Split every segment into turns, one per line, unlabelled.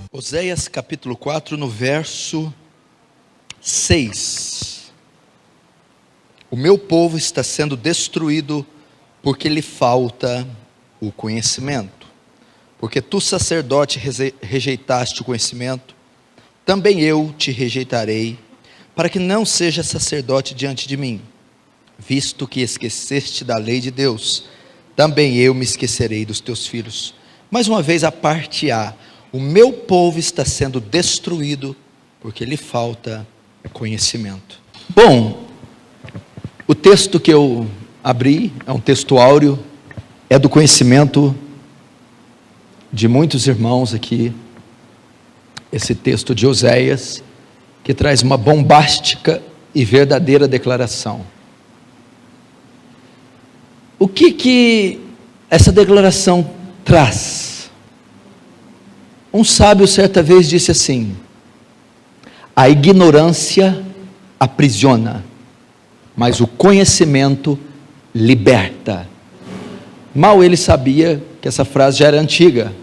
Oséias capítulo 4, no verso 6. O meu povo está sendo destruído porque lhe falta o conhecimento. Porque tu, sacerdote, rejeitaste o conhecimento, também eu te rejeitarei, para que não seja sacerdote diante de mim. Visto que esqueceste da lei de Deus, também eu me esquecerei dos teus filhos. Mais uma vez a parte A: o meu povo está sendo destruído porque lhe falta conhecimento. Bom, o texto que eu abri é um texto áureo, é do conhecimento de muitos irmãos aqui, esse texto de Oséias, que traz uma bombástica e verdadeira declaração. O que essa declaração traz? Um sábio certa vez disse assim: a ignorância aprisiona, mas o conhecimento liberta. Mal ele sabia que essa frase já era antiga.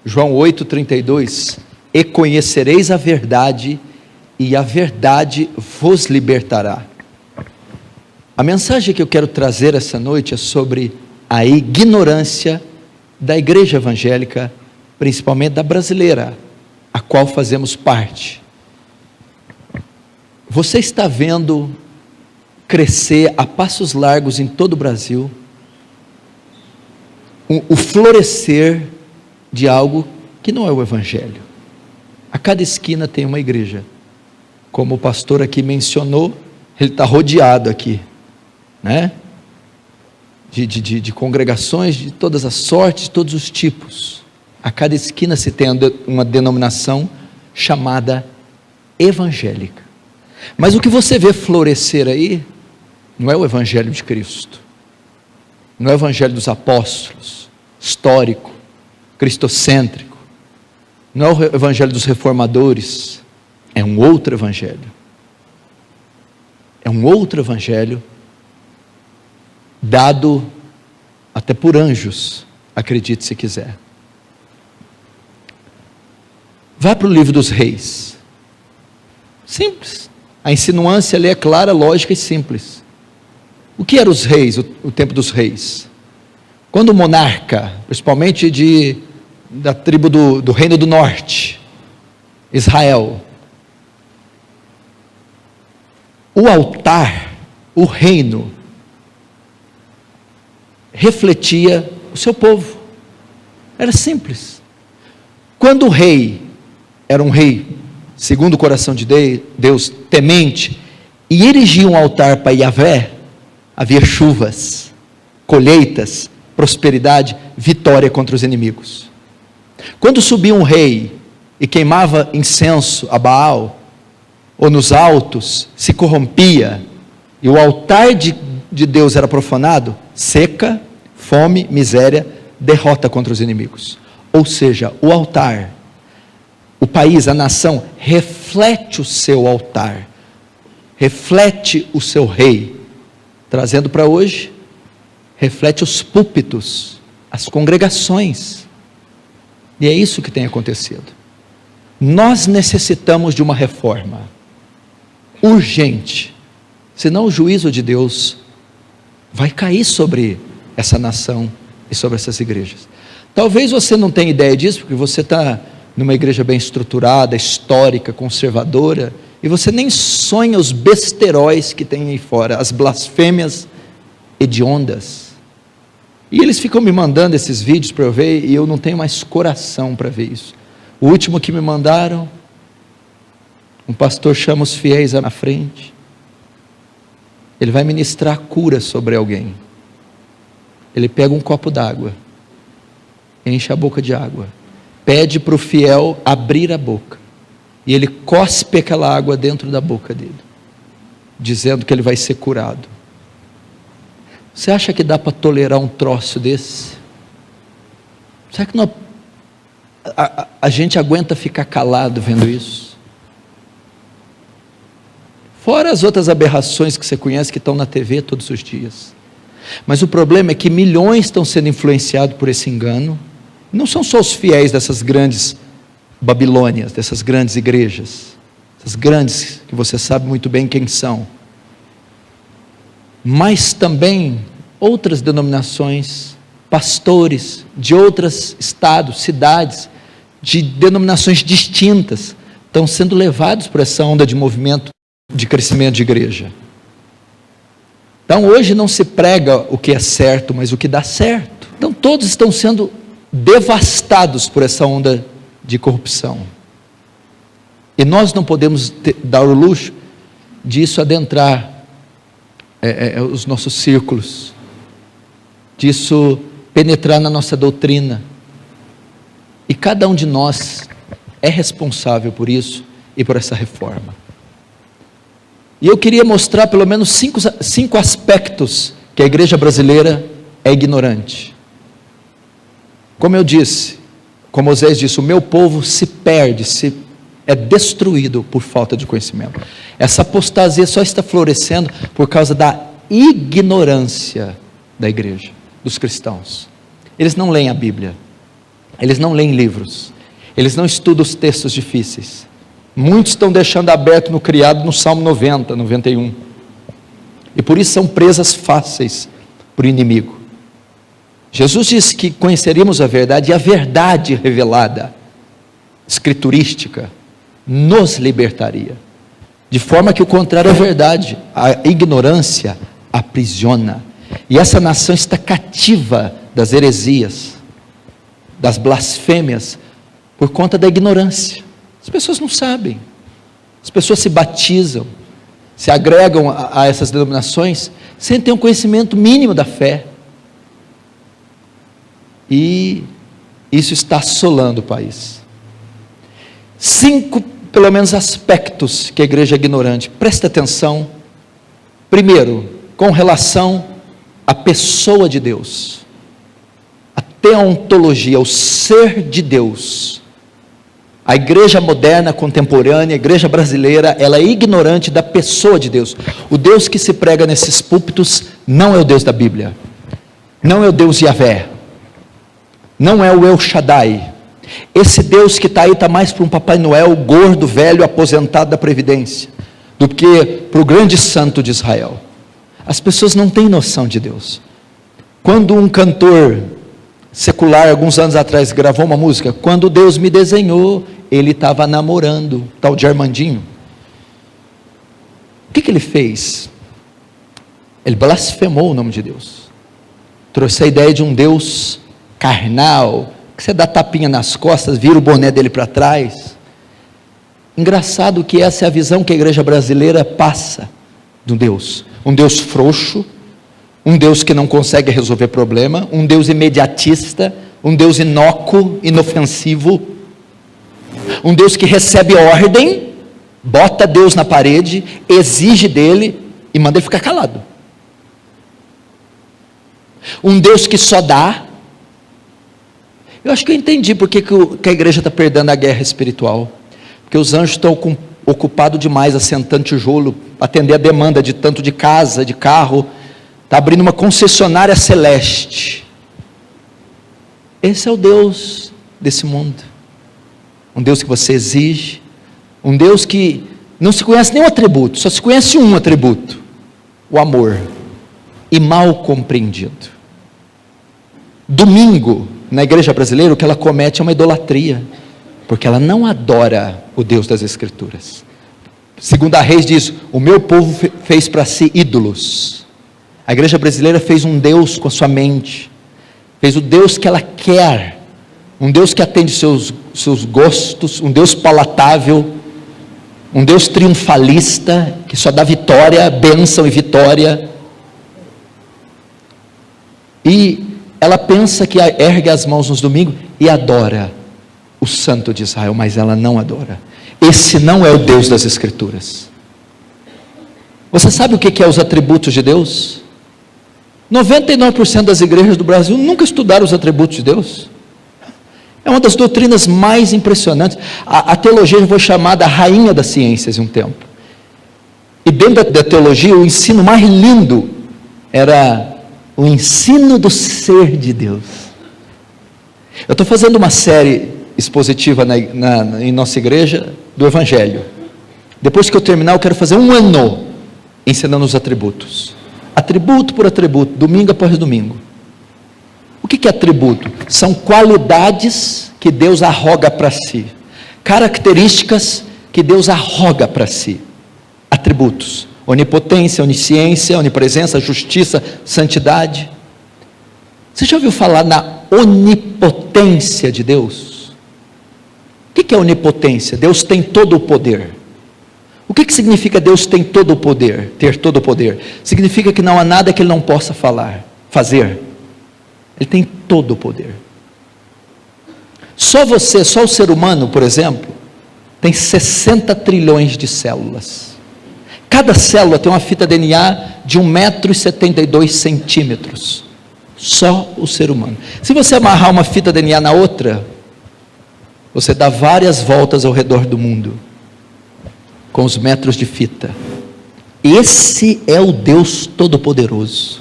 João 8,32: e conhecereis a verdade, e a verdade vos libertará. A mensagem que eu quero trazer essa noite é sobre a ignorância da igreja evangélica, principalmente da brasileira, a qual fazemos parte. Você está vendo crescer a passos largos em todo o Brasil o florescer de algo que não é o evangelho. A cada esquina tem uma igreja. Como o pastor aqui mencionou, ele está rodeado aqui, né? De congregações de todas as sortes, de todos os tipos. A cada esquina se tem uma denominação chamada evangélica. Mas o que você vê florescer aí não é o evangelho de Cristo, não é o evangelho dos apóstolos, histórico, cristocêntrico, não é o evangelho dos reformadores, é um outro evangelho. É um outro evangelho dado até por anjos, acredite se quiser. Vá para o livro dos reis. Simples. A insinuância ali é clara, lógica e simples. O que eram os reis, o tempo dos reis? Quando o monarca, principalmente da tribo do reino do norte, Israel, o altar, o reino, refletia o seu povo. Era simples. Quando o rei era um rei segundo o coração de Deus, temente, e erigia um altar para Yahvé, havia chuvas, colheitas, prosperidade, vitória contra os inimigos. Quando subia um rei e queimava incenso a Baal, ou nos altos, se corrompia, e o altar de Deus era profanado, seca, fome, miséria, derrota contra os inimigos. Ou seja, o altar, o país, a nação, reflete o seu altar, reflete o seu rei. Trazendo para hoje, reflete os púlpitos, as congregações. E é isso que tem acontecido. Nós necessitamos de uma reforma urgente, senão o juízo de Deus vai cair sobre essa nação e sobre essas igrejas. Talvez você não tenha ideia disso, porque você está numa igreja bem estruturada, histórica, conservadora, e você nem sonha os besteróis que tem aí fora, as blasfêmias hediondas. E eles ficam me mandando esses vídeos para eu ver, e eu não tenho mais coração para ver isso. O último que me mandaram, um pastor chama os fiéis na frente, ele vai ministrar cura sobre alguém. Ele pega um copo d'água, enche a boca de água, pede para o fiel abrir a boca, e ele cospe aquela água dentro da boca dele, dizendo que ele vai ser curado. Você acha que dá para tolerar um troço desse? Será que a gente aguenta ficar calado vendo isso? Fora as outras aberrações que você conhece, que estão na TV todos os dias. Mas o problema é que milhões estão sendo influenciados por esse engano. Não são só os fiéis dessas grandes Babilônias, dessas grandes igrejas, essas grandes que você sabe muito bem quem são, mas também outras denominações, pastores de outros estados, cidades, de denominações distintas, estão sendo levados por essa onda de movimento de crescimento de igreja. Então hoje não se prega o que é certo, mas o que dá certo. Então todos estão sendo devastados por essa onda de corrupção. E nós não podemos dar o luxo disso adentrar os nossos círculos, disso penetrar na nossa doutrina. E cada um de nós é responsável por isso e por essa reforma. E eu queria mostrar pelo menos cinco aspectos que a igreja brasileira é ignorante. Como eu disse, como Moisés disse, o meu povo se perde, é destruído por falta de conhecimento. Essa apostasia só está florescendo por causa da ignorância da igreja, dos cristãos. Eles não leem a Bíblia, eles não leem livros, eles não estudam os textos difíceis. Muitos estão deixando aberto no criado no Salmo 90, 91. E por isso são presas fáceis para o inimigo. Jesus disse que conheceríamos a verdade, e a verdade revelada, escriturística, nos libertaria. De forma que o contrário é verdade. A ignorância aprisiona. E essa nação está cativa das heresias, das blasfêmias, por conta da ignorância. As pessoas não sabem. As pessoas se batizam, se agregam a essas denominações, sem ter um conhecimento mínimo da fé. E isso está assolando o país. 5, pelo menos, aspectos que a igreja é ignorante. Presta atenção. Primeiro, com relação à pessoa de Deus, a teontologia, o ser de Deus. A igreja moderna, contemporânea, a igreja brasileira, ela é ignorante da pessoa de Deus. O Deus que se prega nesses púlpitos não é o Deus da Bíblia, não é o Deus Yahvé, não é o El Shaddai. Esse Deus que está aí está mais para um Papai Noel gordo, velho, aposentado da Previdência, do que para o grande santo de Israel. As pessoas não têm noção de Deus. Quando um cantor secular, alguns anos atrás, gravou uma música, quando Deus me desenhou, ele estava namorando, tal de Armandinho. O que ele fez? Ele blasfemou o nome de Deus, trouxe a ideia de um Deus carnal, que você dá tapinha nas costas, vira o boné dele para trás. Engraçado que essa é a visão que a igreja brasileira passa de um Deus frouxo, um Deus que não consegue resolver problema, um Deus imediatista, um Deus inócuo, inofensivo, um Deus que recebe ordem, bota Deus na parede, exige dele e manda ele ficar calado. Um Deus que só dá. Eu acho que eu entendi porque que a igreja está perdendo a guerra espiritual, porque os anjos estão ocupados demais assentando tijolo, atender a demanda de tanto de casa, de carro. Está abrindo uma concessionária celeste. Esse é o Deus desse mundo. Um Deus que você exige. Um Deus que não se conhece nenhum atributo. Só se conhece um atributo. O amor. E mal compreendido. Domingo, na igreja brasileira, o que ela comete é uma idolatria. Porque ela não adora o Deus das Escrituras. Segundo a Reis diz, o meu povo fez para si ídolos. A igreja brasileira fez um Deus com a sua mente, fez o Deus que ela quer, um Deus que atende seus gostos, um Deus palatável, um Deus triunfalista, que só dá vitória, bênção e vitória. E ela pensa que ergue as mãos nos domingos e adora o Santo de Israel, mas ela não adora. Esse não é o Deus das Escrituras. Você sabe o que é os atributos de Deus? 99% das igrejas do Brasil nunca estudaram os atributos de Deus. É uma das doutrinas mais impressionantes. A teologia foi chamada a rainha das ciências em um tempo. E dentro da teologia, o ensino mais lindo era o ensino do ser de Deus. Eu estou fazendo uma série expositiva em nossa igreja do Evangelho. Depois que eu terminar, eu quero fazer 1 ano ensinando os atributos. Atributo por atributo, domingo após domingo. O que é atributo? São qualidades que Deus arroga para si. Características que Deus arroga para si. Atributos: onipotência, onisciência, onipresença, justiça, santidade. Você já ouviu falar na onipotência de Deus? O que é onipotência? Deus tem todo o poder. O que significa Deus tem todo o poder? Ter todo o poder significa que não há nada que Ele não possa fazer. Ele tem todo o poder. Só o ser humano, por exemplo, tem 60 trilhões de células. Cada célula tem uma fita DNA de 1,72 m. Só o ser humano. Se você amarrar uma fita DNA na outra, você dá várias voltas ao redor do mundo, com os metros de fita. Esse é o Deus Todo-Poderoso.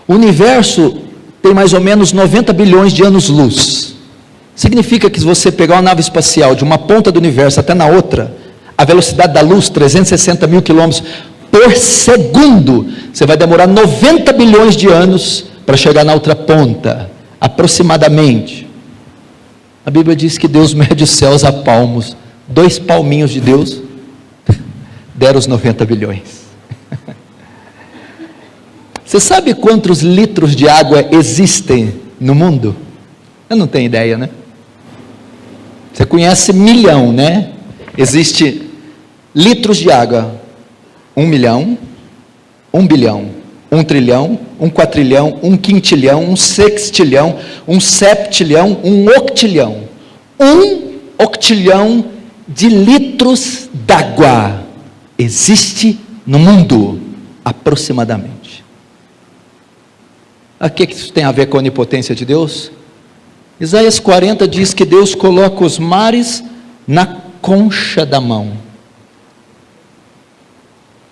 O universo tem mais ou menos 90 bilhões de anos-luz. Significa que se você pegar uma nave espacial de uma ponta do universo até na outra, a velocidade da luz, 360 mil quilômetros por segundo, você vai demorar 90 bilhões de anos para chegar na outra ponta, aproximadamente. A Bíblia diz que Deus mede os céus a palmos. 2 palminhos de Deus deram os 90 bilhões. Você sabe quantos litros de água existem no mundo? Eu não tenho ideia, né? Você conhece milhão, né? Existe litros de água: 1 milhão, 1 bilhão, 1 trilhão, 1 quatrilhão, 1 quintilhão, 1 sextilhão, 1 septilhão, 1 octilhão. 1 octilhão de litros d'água existe no mundo, aproximadamente. O que isso tem a ver com a onipotência de Deus? Isaías 40 diz que Deus coloca os mares na concha da mão.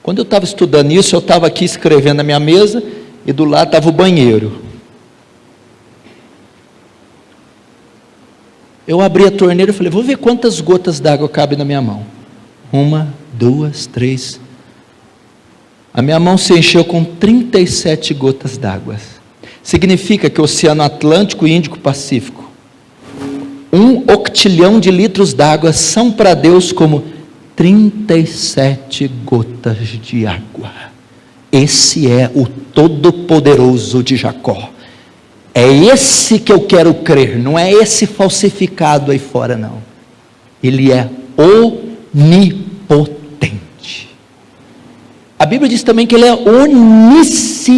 Quando eu estava estudando isso, eu estava aqui escrevendo na minha mesa, e do lado estava o banheiro. Eu abri a torneira e falei, vou ver quantas gotas d'água cabem na minha mão. 1, 2, 3. A minha mão se encheu com 37 gotas d'água. Significa que o Oceano Atlântico, Índico, Pacífico, 1 octilhão de litros d'água são para Deus como 37 gotas de água. Esse é o Todo-Poderoso de Jacó. É esse que eu quero crer, não é esse falsificado aí fora, não. Ele é onipotente. A Bíblia diz também que Ele é onisciente.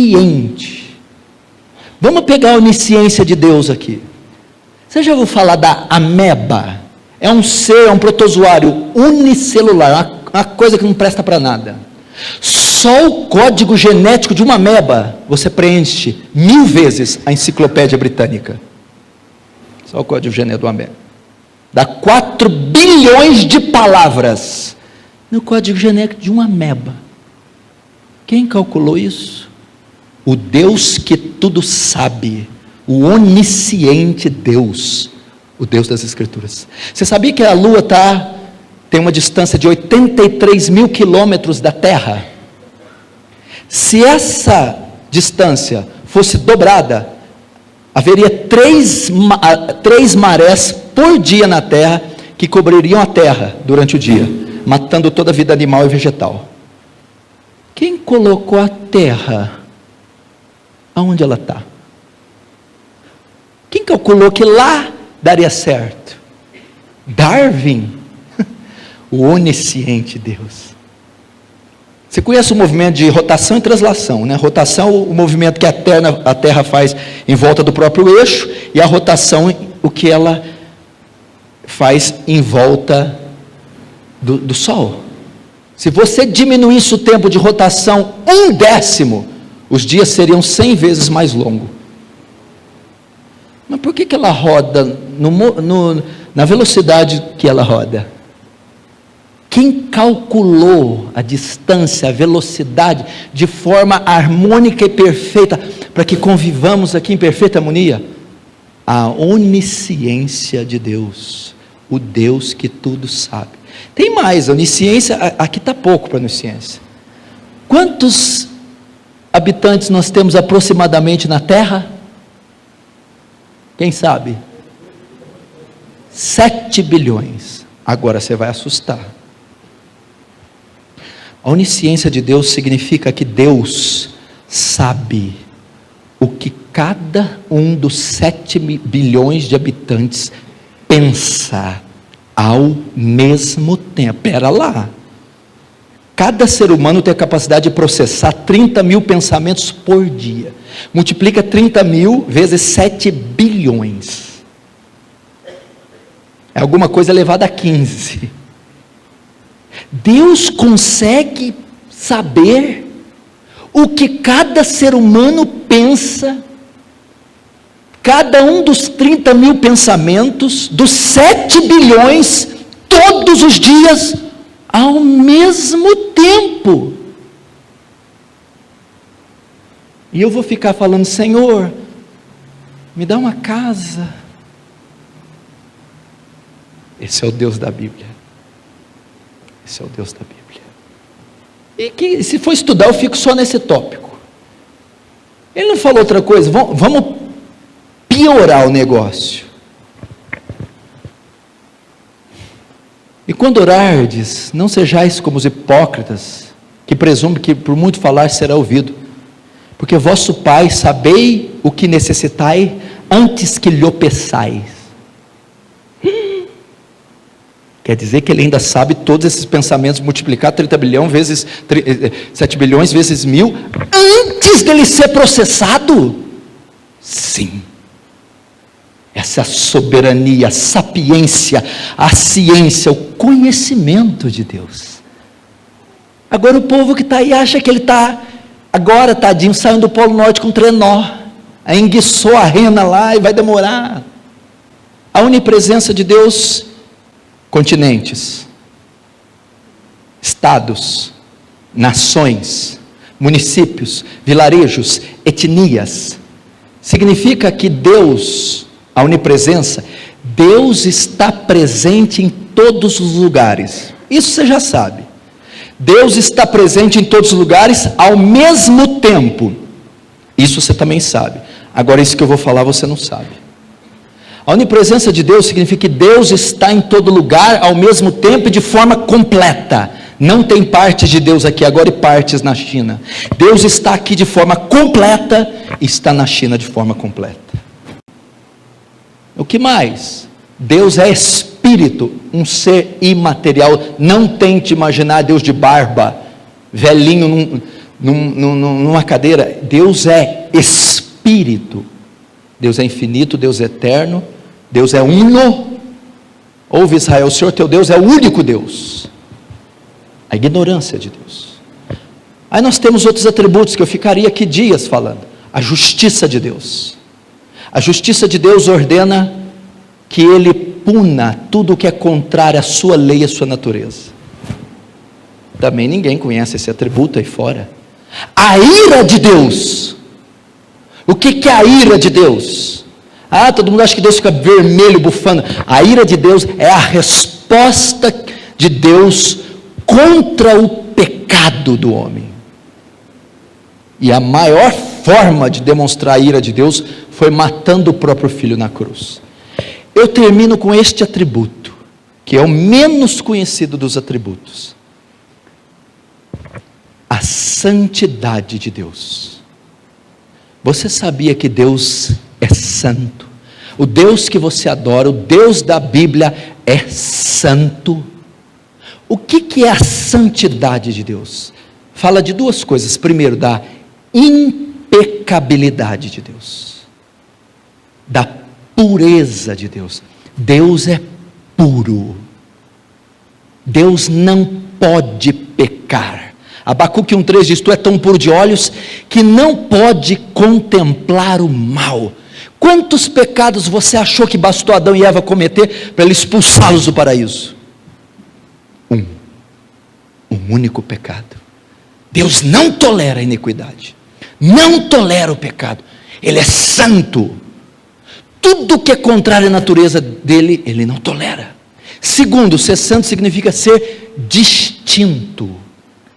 Vamos pegar a onisciência de Deus aqui. Você já ouviu falar da ameba? É um ser, é um protozoário unicelular, uma coisa que não presta para nada. Só o código genético de uma ameba você preenche 1000 vezes a enciclopédia britânica. Só o código genético de uma ameba. Dá 4 bilhões de palavras no código genético de uma ameba. Quem calculou isso? O Deus que tudo sabe, o onisciente Deus, o Deus das Escrituras. Você sabia que a Lua tem uma distância de 83 mil quilômetros da Terra? Se essa distância fosse dobrada, haveria 3 marés por dia na Terra, que cobririam a Terra durante o dia, matando toda a vida animal e vegetal. Quem colocou a Terra aonde ela está? Quem calculou que lá daria certo? Darwin, o onisciente Deus. Você conhece o movimento de rotação e translação, né? Rotação, o movimento que a Terra faz em volta do próprio eixo, e a rotação, o que ela faz em volta do Sol. Se você diminuísse o tempo de rotação 1/10, os dias seriam 100 vezes mais longos. Mas por que ela roda na velocidade que ela roda? Quem calculou a distância, a velocidade, de forma harmônica e perfeita, para que convivamos aqui em perfeita harmonia? A onisciência de Deus, o Deus que tudo sabe. Tem mais, a onisciência, aqui está pouco para onisciência. Quantos habitantes nós temos aproximadamente na Terra? Quem sabe? 7 bilhões. Agora você vai assustar. A onisciência de Deus significa que Deus sabe o que cada um dos 7 bilhões de habitantes pensa ao mesmo tempo. Pera lá. Cada ser humano tem a capacidade de processar 30 mil pensamentos por dia. Multiplica 30 mil vezes 7 bilhões. É alguma coisa elevada a 15. Deus consegue saber o que cada ser humano pensa, cada um dos 30 mil pensamentos, dos 7 bilhões, todos os dias, ao mesmo tempo. E eu vou ficar falando: Senhor, me dá uma casa. Esse é o Deus da Bíblia. Esse é o Deus da Bíblia. E que, se for estudar, eu fico só nesse tópico. Ele não falou outra coisa. Vamos piorar o negócio. E quando orardes, não sejais como os hipócritas, que presumem que por muito falar será ouvido, porque vosso Pai sabei o que necessitai, antes que lhe peçais. Quer dizer que ele ainda sabe todos esses pensamentos, multiplicar 30 bilhões vezes 7 bilhões vezes 1000, antes dele ser processado? Sim. Essa é a soberania, a sapiência, a ciência, o conhecimento de Deus. Agora o povo que está aí acha que ele está, agora tadinho, saindo do Polo Norte com trenó, aí enguiçou a rena lá e vai demorar. A onipresença de Deus, continentes, estados, nações, municípios, vilarejos, etnias, significa que Deus, a onipresença, Deus está presente em todos os lugares. Isso você já sabe. Deus está presente em todos os lugares ao mesmo tempo. Isso você também sabe. Agora, isso que eu vou falar você não sabe. A onipresença de Deus significa que Deus está em todo lugar ao mesmo tempo e de forma completa. Não tem partes de Deus aqui agora e partes na China. Deus está aqui de forma completa e está na China de forma completa. O que mais? Deus é espírito, um ser imaterial. Não tente imaginar Deus de barba, velhinho numa cadeira. Deus é espírito. Deus é infinito, Deus é eterno, Deus é uno. Ouve, Israel, o Senhor teu Deus é o único Deus. A ignorância de Deus. Aí nós temos outros atributos que eu ficaria aqui dias falando. A justiça de Deus. A justiça de Deus ordena que Ele puna tudo o que é contrário à sua lei e à sua natureza. Também ninguém conhece esse atributo aí fora. A ira de Deus. O que é a ira de Deus? Todo mundo acha que Deus fica vermelho, bufando. A ira de Deus é a resposta de Deus contra o pecado do homem. E a maior forma de demonstrar a ira de Deus foi matando o próprio filho na cruz. Eu termino com este atributo, que é o menos conhecido dos atributos: a santidade de Deus. Você sabia que Deus é santo? O Deus que você adora, o Deus da Bíblia é santo. O que é a santidade de Deus? Fala de duas coisas. Primeiro, da impecabilidade de Deus, da pureza de Deus. Deus é puro. Deus não pode pecar. Abacuque 1,3 diz: tu é tão puro de olhos que não pode contemplar o mal. Quantos pecados você achou que bastou Adão e Eva cometer para ele expulsá-los do paraíso? Um único pecado. Deus não tolera a iniquidade, não tolera o pecado. Ele é santo. Tudo que é contrário à natureza dele, ele não tolera. Segundo, ser santo significa ser distinto.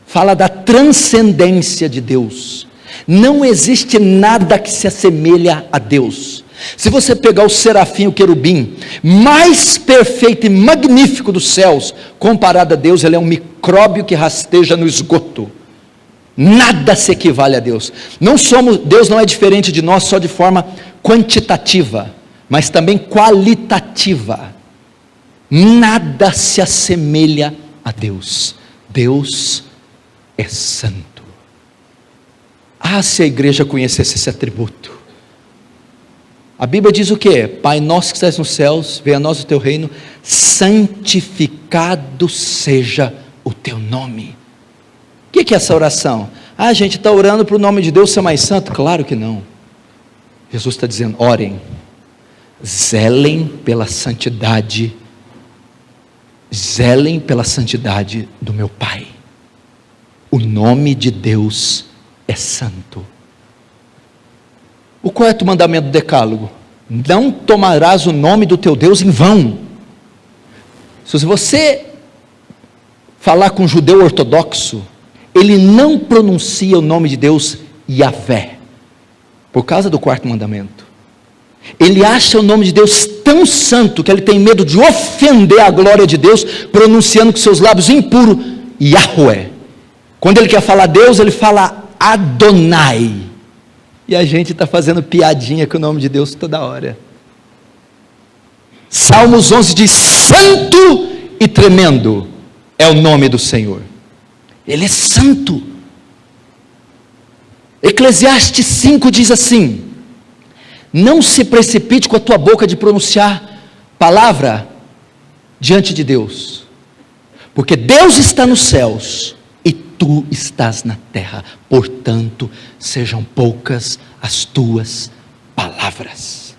Fala da transcendência de Deus. Não existe nada que se assemelha a Deus. Se você pegar o serafim, o querubim, mais perfeito e magnífico dos céus, comparado a Deus, ele é um micróbio que rasteja no esgoto. Nada se equivale a Deus. Deus não é diferente de nós só de forma quantitativa, mas também qualitativa. Nada se assemelha a Deus. Deus é santo. Se a igreja conhecesse esse atributo. A Bíblia diz o quê? Pai nosso que estás nos céus, venha a nós o teu reino, santificado seja o teu nome. O que é essa oração? A gente está orando para o nome de Deus ser mais santo? Claro que não. Jesus está dizendo, orem, zelem pela santidade do meu Pai. O nome de Deus é santo. O quarto mandamento do decálogo: não tomarás o nome do teu Deus em vão. Se você falar com um judeu ortodoxo, ele não pronuncia o nome de Deus Yahvé, por causa do quarto mandamento. Ele acha o nome de Deus tão santo, que ele tem medo de ofender a glória de Deus, pronunciando com seus lábios impuros, Yahweh. Quando ele quer falar Deus, ele fala Adonai. E a gente está fazendo piadinha com o nome de Deus toda hora. Salmos 11 diz, santo e tremendo é o nome do Senhor. Ele é santo. Eclesiastes 5 diz assim, não se precipite com a tua boca de pronunciar palavra diante de Deus, porque Deus está nos céus e tu estás na terra, portanto sejam poucas as tuas palavras.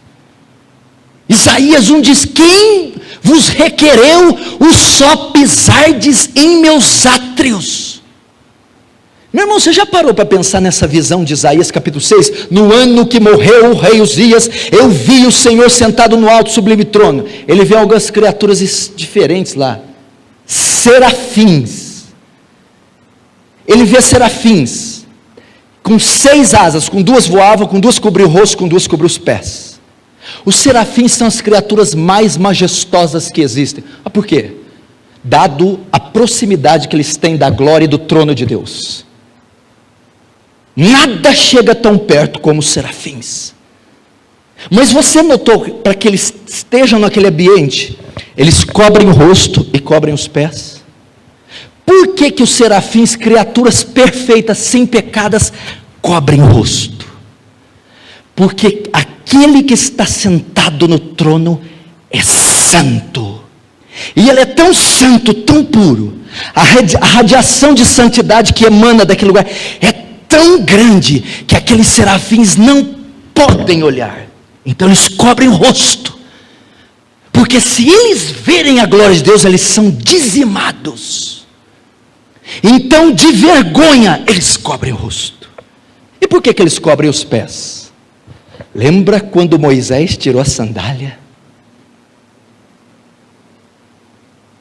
Isaías 1 diz, quem vos requereu o só pisardes em meus átrios? Meu irmão, você já parou para pensar nessa visão de Isaías capítulo 6? No ano que morreu o rei Uzias, eu vi o Senhor sentado no alto sublime trono. Ele vê algumas criaturas diferentes lá, serafins. Ele vê serafins, com 6 asas, com 2 voavam, com 2 cobriam o rosto, com 2 cobriam os pés. Os serafins são as criaturas mais majestosas que existem. Por quê? Dado a proximidade que eles têm da glória e do trono de Deus. Nada chega tão perto como os serafins. Mas você notou, para que eles estejam naquele ambiente, eles cobrem o rosto e cobrem os pés? Por que os serafins, criaturas perfeitas, sem pecadas, cobrem o rosto? Porque aquele que está sentado no trono é santo. E ele é tão santo, tão puro. A radiação de santidade que emana daquele lugar é tão grande, que aqueles serafins não podem olhar. Então eles cobrem o rosto. Porque se eles verem a glória de Deus, eles são dizimados. Então, de vergonha, eles cobrem o rosto. E por que eles cobrem os pés? Lembra quando Moisés tirou a sandália?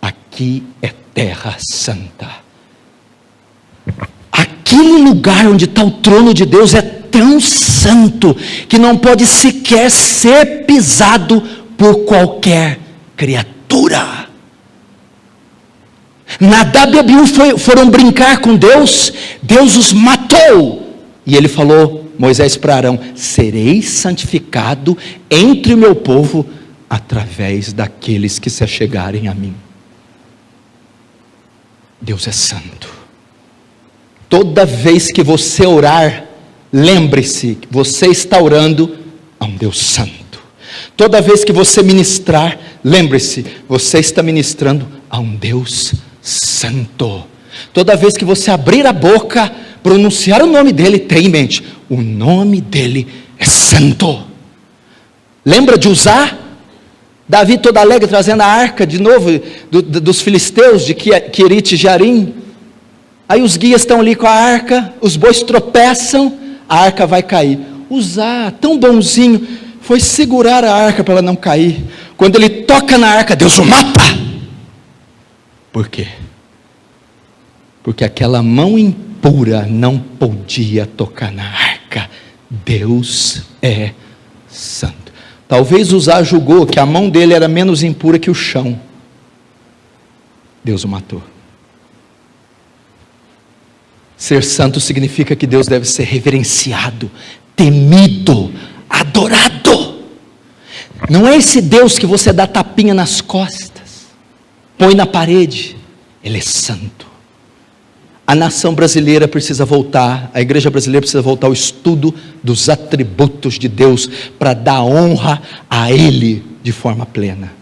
Aqui é terra santa. Aquele lugar onde está o trono de Deus é tão santo, que não pode sequer ser pisado por qualquer criatura. Nadab e Abiú foram brincar com Deus, Deus os matou, e ele falou, Moisés para Arão, serei santificado entre o meu povo, através daqueles que se achegarem a mim. Deus é santo. Toda vez que você orar, lembre-se que você está orando a um Deus santo. Toda vez que você ministrar, lembre-se, você está ministrando a um Deus santo. Toda vez que você abrir a boca, pronunciar o nome dele, tenha em mente, o nome dele é santo. Lembra de Uzá? Davi todo alegre trazendo a arca de novo dos filisteus de Querite Jearim. Aí os guias estão ali com a arca, os bois tropeçam, a arca vai cair. Uzá, tão bonzinho, foi segurar a arca para ela não cair. Quando ele toca na arca, Deus o mata. Por quê? Porque aquela mão impura não podia tocar na arca. Deus é santo. Talvez Uzá julgou que a mão dele era menos impura que o chão. Deus o matou. Ser santo significa que Deus deve ser reverenciado, temido, adorado. Não é esse Deus que você dá tapinha nas costas, põe na parede. Ele é santo. A nação brasileira precisa voltar, a igreja brasileira precisa voltar ao estudo dos atributos de Deus, para dar honra a Ele de forma plena.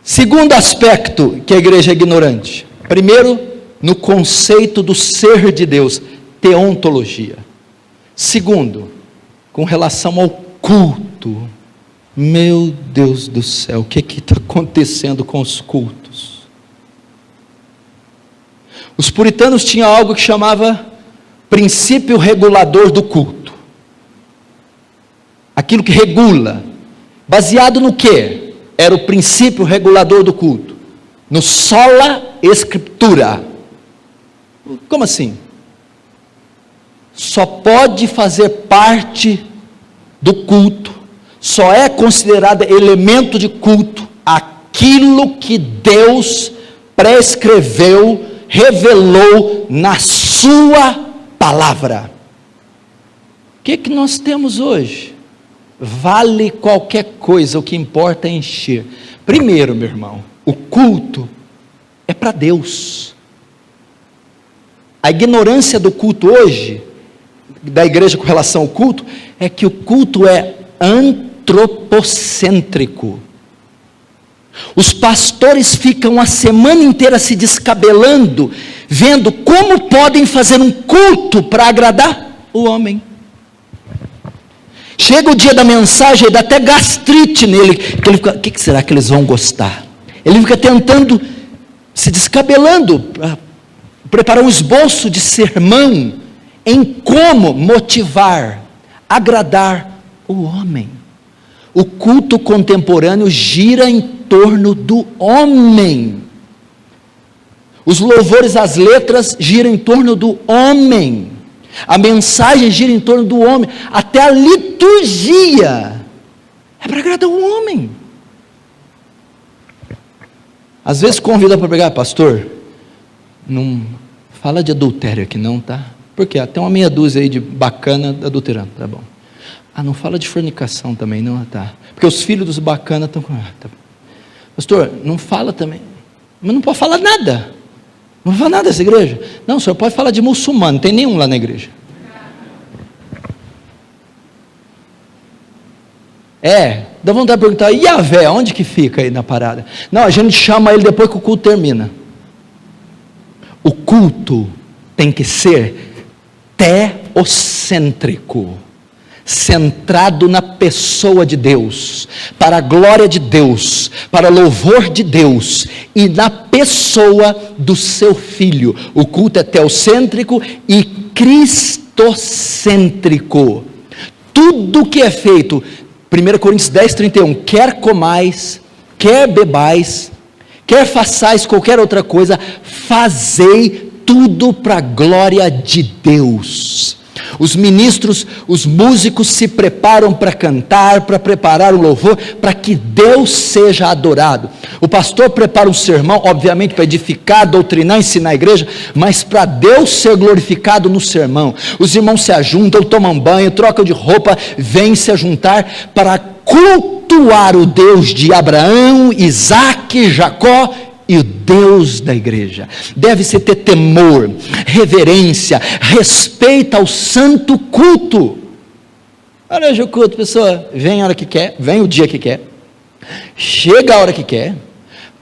Segundo aspecto que a igreja é ignorante. Primeiro, no conceito do ser de Deus, teontologia. Segundo, com relação ao culto. Meu Deus do céu, o que está acontecendo com os cultos? Os puritanos tinham algo que chamava princípio regulador do culto. Aquilo que regula. Baseado no quê? Era o princípio regulador do culto. No sola escritura. Como assim? Só pode fazer parte do culto, só é considerado elemento de culto aquilo que Deus prescreveu, revelou na sua palavra. O que nós temos hoje? Vale qualquer coisa, o que importa é encher. Primeiro, meu irmão, o culto é para Deus. A ignorância do culto hoje, da igreja com relação ao culto, é que o culto é antropocêntrico. Os pastores ficam a semana inteira se descabelando, vendo como podem fazer um culto para agradar o homem. Chega o dia da mensagem e dá até gastrite nele, que ele fica, o que será que eles vão gostar? Ele fica tentando, se descabelando, para preparar um esboço de sermão, em como motivar, agradar o homem. O culto contemporâneo gira em torno do homem. Os louvores, as letras giram em torno do homem. A mensagem gira em torno do homem. Até a liturgia é para agradar o homem. Às vezes convida para pregar, pastor, não fala de adultério aqui não, tá? Porque tem uma meia dúzia aí de bacana adulterando, tá bom. Não fala de fornicação também, não, tá? Porque os filhos dos bacanas estão com... tá. Pastor, não fala também. Mas não pode falar nada. Não fala nada dessa igreja. Não, o senhor pode falar de muçulmano, não tem nenhum lá na igreja. Dá vontade de perguntar, e Yahvé, onde que fica aí na parada? Não, a gente chama ele depois que o culto termina. O culto tem que ser teocêntrico, centrado na pessoa de Deus, para a glória de Deus, para louvor de Deus, e na pessoa do seu Filho. O culto é teocêntrico e cristocêntrico. Tudo que é feito, 1 Coríntios 10, 31, quer comais, quer bebais, quer façais qualquer outra coisa, fazei tudo para a glória de Deus. Os ministros, os músicos se preparam para cantar, para preparar o louvor, para que Deus seja adorado. O pastor prepara um sermão, obviamente para edificar, doutrinar, ensinar a igreja, mas para Deus ser glorificado no sermão. Os irmãos se ajuntam, tomam banho, trocam de roupa, vêm se juntar para cultuar o Deus de Abraão, Isaque, Jacó, e o Deus da igreja. Deve-se ter temor, reverência, respeito ao santo culto. Olha o culto, pessoa, vem a hora que quer, vem o dia que quer, chega a hora que quer,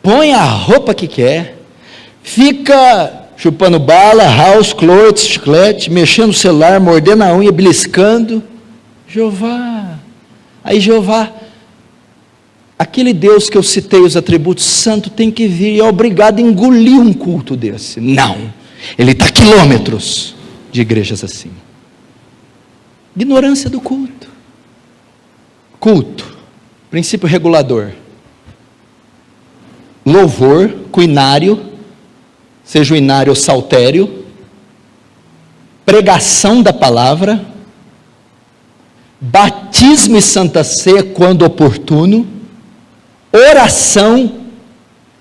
põe a roupa que quer, fica chupando bala, house, clothes, chiclete, mexendo no celular, mordendo a unha, beliscando. Jeová, aí Jeová, aquele Deus que eu citei os atributos santos tem que vir e é obrigado a engolir um culto desse. Não, ele está a quilômetros de igrejas assim. Ignorância do culto. Culto, princípio regulador. Louvor, cuinário, seja o inário ou saltério. Pregação da palavra. Batismo e Santa Ceia quando oportuno. Oração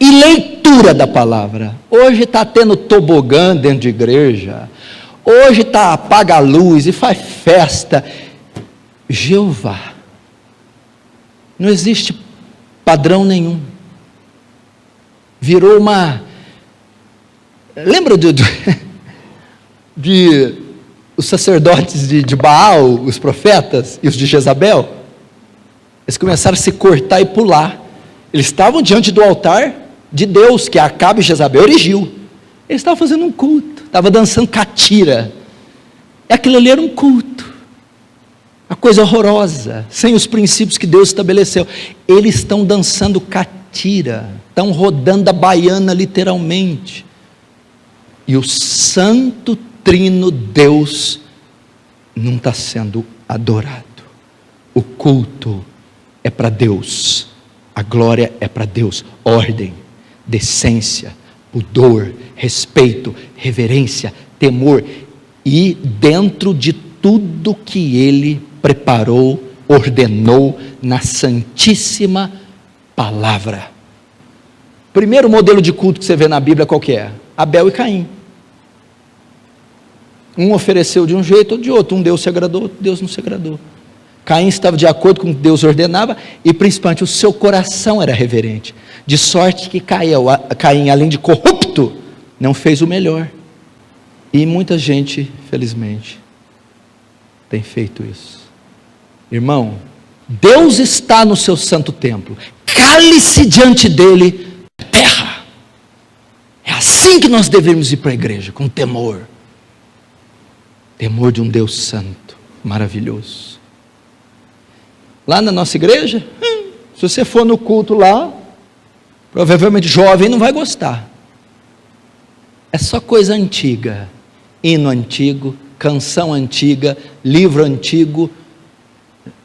e leitura da palavra. Hoje está tendo tobogã dentro de igreja. Hoje está apaga a luz e faz festa. Jeová. Não existe padrão nenhum. Virou uma... Lembra de os sacerdotes de Baal, os profetas e os de Jezabel? Eles começaram a se cortar e pular. Eles estavam diante do altar de Deus, que Acabe e Jezabel erigiu. Eles estavam fazendo um culto, estavam dançando catira. E aquilo ali era um culto. Uma coisa horrorosa, sem os princípios que Deus estabeleceu. Eles estão dançando catira, estão rodando a baiana literalmente. E o Santo Trino Deus não está sendo adorado. O culto é para Deus, a glória é para Deus. Ordem, decência, pudor, respeito, reverência, temor, e dentro de tudo que Ele preparou, ordenou na santíssima palavra. Primeiro modelo de culto que você vê na Bíblia qual que é? Abel e Caim. Um ofereceu de um jeito ou de outro, um Deus se agradou, outro Deus não se agradou. Caim estava de acordo com o que Deus ordenava, e principalmente o seu coração era reverente, de sorte que Caim, além de corrupto, não fez o melhor. E muita gente, felizmente, tem feito isso. Irmão, Deus está no seu santo templo, cale-se diante dele, terra. É assim que nós devemos ir para a igreja, com temor. Temor de um Deus santo, maravilhoso. Lá na nossa igreja, se você for no culto lá, provavelmente jovem não vai gostar. É só coisa antiga, hino antigo, canção antiga, livro antigo.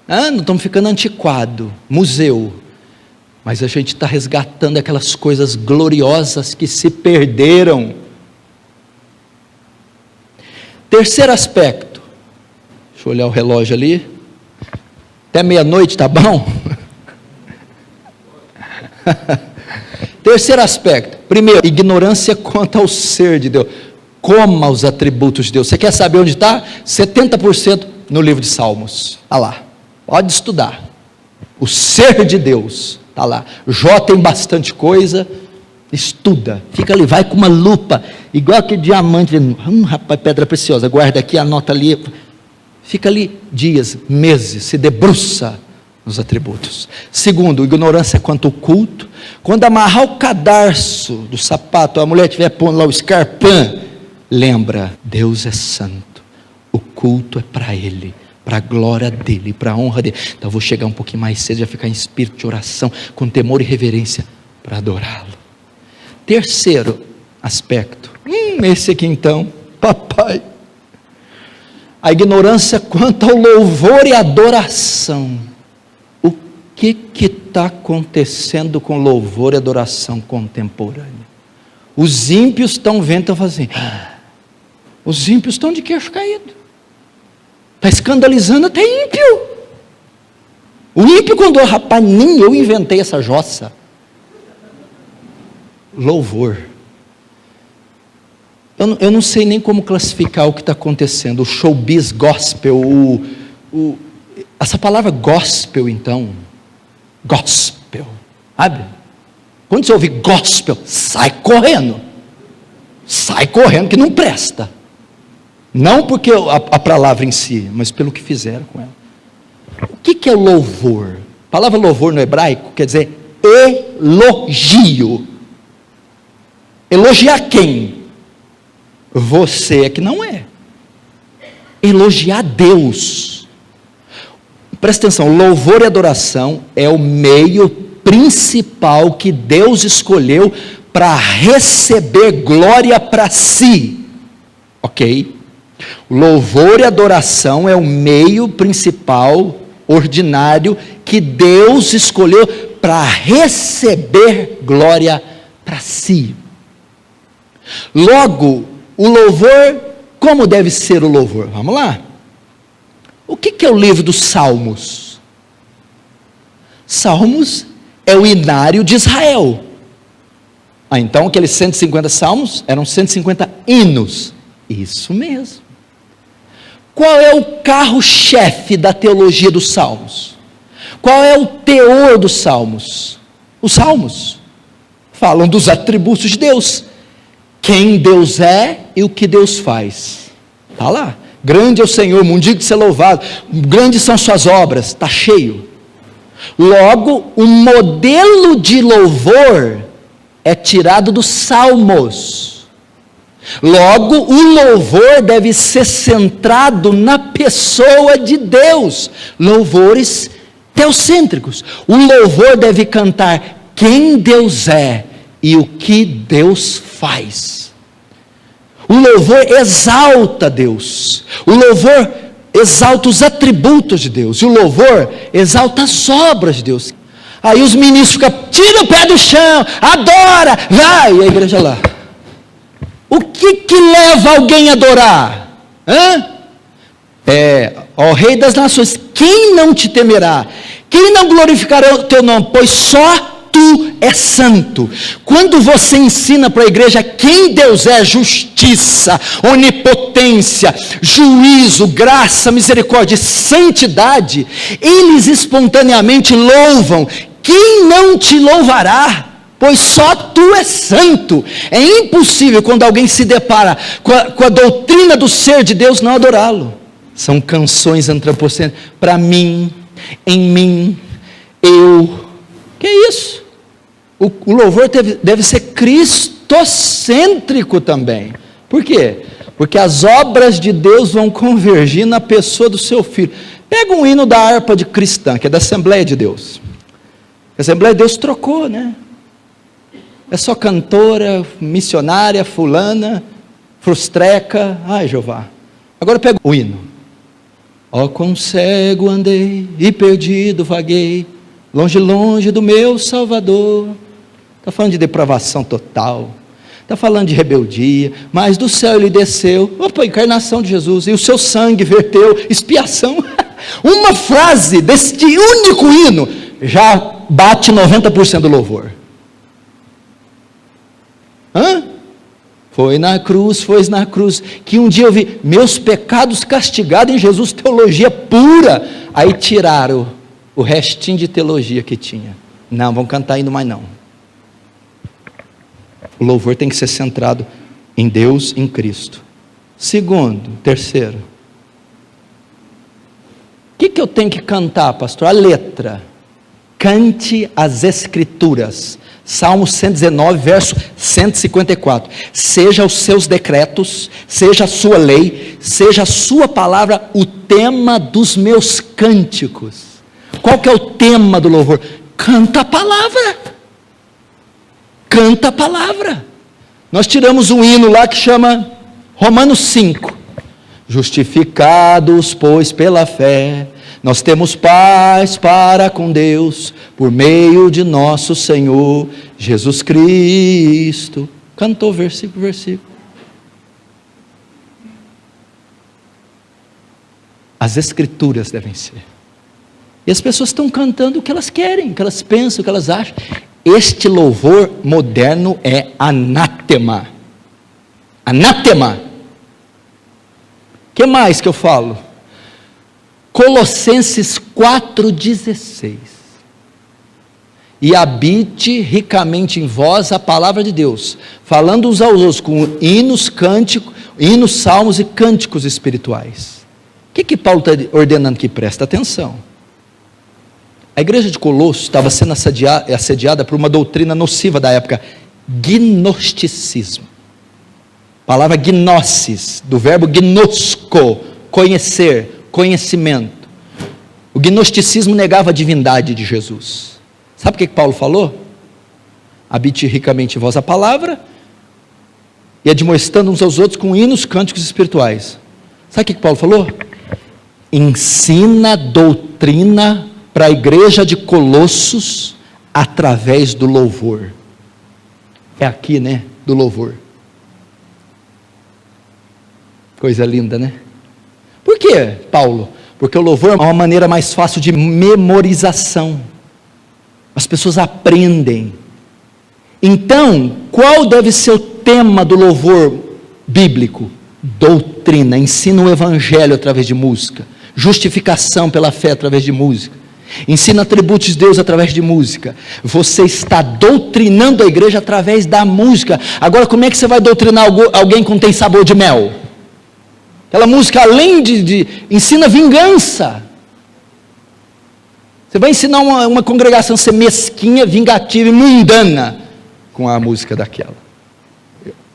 Não estamos ficando antiquado, museu. Mas a gente está resgatando aquelas coisas gloriosas que se perderam. Terceiro aspecto, deixa eu olhar o relógio ali, até meia-noite, tá bom? Terceiro aspecto, primeiro, ignorância quanto ao ser de Deus, coma os atributos de Deus. Você quer saber onde está? 70% no livro de Salmos, está lá, pode estudar, o ser de Deus, está lá. Jó tem bastante coisa, estuda, fica ali, vai com uma lupa, igual aquele diamante, rapaz, pedra preciosa, guarda aqui, anota ali, fica ali dias, meses, se debruça nos atributos. Segundo, ignorância quanto ao culto. Quando amarrar o cadarço do sapato, a mulher estiver pondo lá o escarpão, lembra, Deus é santo, o culto é para Ele, para a glória dEle, para a honra dEle. Então eu vou chegar um pouquinho mais cedo, já ficar em espírito de oração, com temor e reverência, para adorá-lo. Terceiro aspecto, esse aqui então, papai, a ignorância quanto ao louvor e adoração. O que está acontecendo com louvor e adoração contemporânea? Os ímpios estão vendo, estão fazendo assim, os ímpios estão de queixo caído, está escandalizando até ímpio. O ímpio quando, rapaz, nem eu inventei essa jossa. Louvor, eu não sei nem como classificar o que está acontecendo, o showbiz gospel, essa palavra gospel então, gospel, sabe? Quando você ouve gospel, sai correndo que não presta, não porque a palavra em si, mas pelo que fizeram com ela. O que é louvor? A palavra louvor no hebraico quer dizer elogio. Elogiar quem? Você é que não é. Elogiar Deus. Presta atenção, louvor e adoração é o meio principal que Deus escolheu para receber glória para si. Ok? Louvor e adoração é o meio principal, ordinário, que que Deus escolheu para receber glória para si. Logo, o louvor, como deve ser o louvor? Vamos lá. O que é o livro dos Salmos? Salmos é o inário de Israel. Então aqueles 150 salmos eram 150 hinos. Isso mesmo. Qual é o carro-chefe da teologia dos salmos? Qual é o teor dos salmos? Os salmos falam dos atributos de Deus. Quem Deus é e o que Deus faz. Está lá. Grande é o Senhor, mundigo de ser louvado. Grandes são suas obras. Está cheio. Logo, o modelo de louvor é tirado dos salmos. Logo, o louvor deve ser centrado na pessoa de Deus. Louvores teocêntricos. O louvor deve cantar quem Deus é e o que Deus faz. O louvor exalta Deus. O louvor exalta os atributos de Deus. E o louvor exalta as obras de Deus. Aí os ministros ficam, tira o pé do chão, adora, vai, e a igreja lá. O que leva alguém a adorar? Ó Rei das Nações, quem não te temerá? Quem não glorificará o teu nome? Pois só tu és santo. Quando você ensina para a igreja quem Deus é, justiça, onipotência, juízo, graça, misericórdia e santidade, eles espontaneamente louvam. Quem não te louvará? Pois só tu és santo. É impossível quando alguém se depara com a doutrina do ser de Deus não adorá-lo. São canções antropocêntricas. Para mim, em mim, eu. Que é isso? O louvor deve ser cristocêntrico também. Por quê? Porque as obras de Deus vão convergir na pessoa do seu filho. Pega um hino da harpa de cristã, que é da Assembleia de Deus. A Assembleia de Deus trocou, né? É só cantora, missionária, fulana, frustreca. Ai, Jeová. Agora pega o hino. Ó, quão cego andei e perdido vaguei, longe, longe do meu Salvador. Está falando de depravação total. Está falando de rebeldia. Mas do céu ele desceu. Opa, encarnação de Jesus. E o seu sangue verteu. Expiação. Uma frase deste único hino já bate 90% do louvor. Foi na cruz, que um dia eu vi meus pecados castigados em Jesus, teologia pura. Aí tiraram o restinho de teologia que tinha. Não, vamos cantar ainda mais não. O louvor tem que ser centrado em Deus, em Cristo. Terceiro. O que eu tenho que cantar, pastor? A letra. Cante as Escrituras. Salmo 119, verso 154. Seja os seus decretos, seja a sua lei, seja a sua palavra o tema dos meus cânticos. Qual que é o tema do louvor? Canta a palavra. Canta a palavra. Nós tiramos um hino lá que chama Romanos 5. Justificados, pois, pela fé, nós temos paz para com Deus, por meio de nosso Senhor Jesus Cristo. Cantou versículo por versículo. As Escrituras devem ser. E as pessoas estão cantando o que elas querem, o que elas pensam, o que elas acham. Este louvor moderno é anátema. Anátema. O que mais que eu falo? Colossenses 4,16. E habite ricamente em vós a palavra de Deus, falando uns aos outros com hinos, cânticos, hinos, salmos e cânticos espirituais. O que Paulo está ordenando aqui? Presta atenção. A igreja de Colossos estava sendo assediada por uma doutrina nociva da época, gnosticismo. Palavra gnosis, do verbo gnosco, conhecer, conhecimento. O gnosticismo negava a divindade de Jesus. Sabe o que Paulo falou? Habite ricamente em vós a palavra, e admoestando uns aos outros com hinos, cânticos espirituais. Sabe o que Paulo falou? Ensina doutrina para a igreja de Colossos através do louvor. É aqui, né? Do louvor. Coisa linda, né? Por quê, Paulo? Porque o louvor é uma maneira mais fácil de memorização. As pessoas aprendem. Então, qual deve ser o tema do louvor bíblico? Doutrina, ensina o evangelho através de música, justificação pela fé através de música, ensina atributos de Deus através de música. Você está doutrinando a igreja através da música. Agora, como é que você vai doutrinar alguém que tem sabor de mel? Aquela música, além de ensina vingança. Você vai ensinar uma congregação a ser mesquinha, vingativa e mundana com a música daquela.